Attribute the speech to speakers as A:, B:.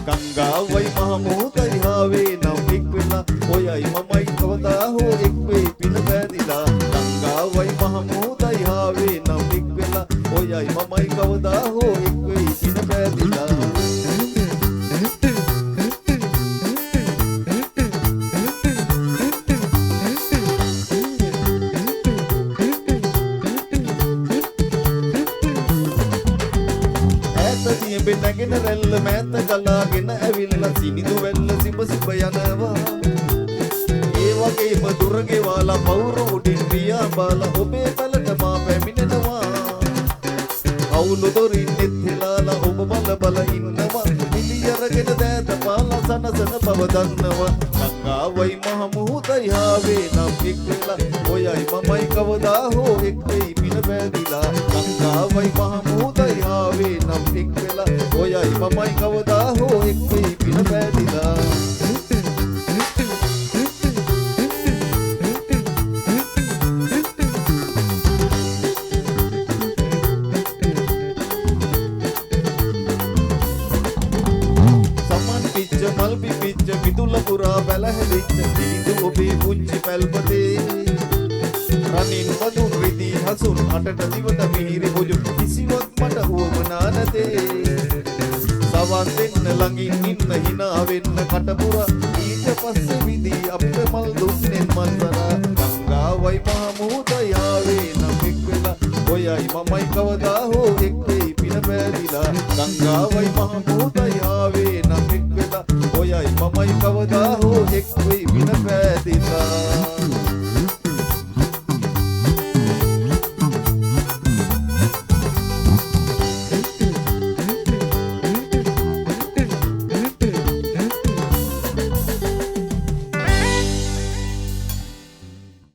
A: ගංගාවයි මහමුහුදයි හාවේ නම් එක් වෙලා ඔයයි මමයි කවදා හෝ එක් වෙයි පින පැදිලා ගංගාවයි මහමුහුදයි හාවේ නම් එක් වෙලා ඔයයි මමයි කවදා හෝ එක් වෙයි පින පැදිලා නැගෙන රැල්ල මෑත ගලාගෙන ඇවිල්ලා සිනිදු වැල්ල සිඹ සිඹ යනවා ඒ වගේම දුර ගෙවාලා පවුර උඩින් පියා බාලා ඔබේ පැලට මා පැමිණෙනවා අවුල දොරින් නෙත්ලාලා ඔබ බල බල ඉන්නවා නිලි අරගෙන දෑත පාලා සනසන බව දන්නවා ගංගාවයි මහමුහුදයි හාවේ නම් එක් වෙලා ඔයයි මමයි කවදා හෝ එක් වෙයි පින පැදිලා ගංගාවයි මහමුහුදයි හාවේ නම් එක් වෙලා ඔයයි මමයි කවදා හෝ එක් වෙයි පින පැදිලා සමන් පිච්ච මල් පිච්ච මිදුල පුරා බැලහැදිච්ච දිලිඳු ඔබේ පුංචි පැල්පතේ රනින් වදුන් රිදී හසුන් අටට දිවට මිහිරි බුජු කිසිවක් මට උවමනා නැතේ සවන් දෙන්න ළඟින් ඉන්න hina වෙන්න කටපුරා ඊට පස්සේ විදී අපේ මල් දුන්නෙන් මන්තරා ගංගාවයි මහමුහුදයි ආවේ නම් එක් වෙලා ඔයයි මමයි කවදා හෝ එක් වෙයි පින පැදිලා ගංගාවයි මහමුහුදයි ආවේ නම්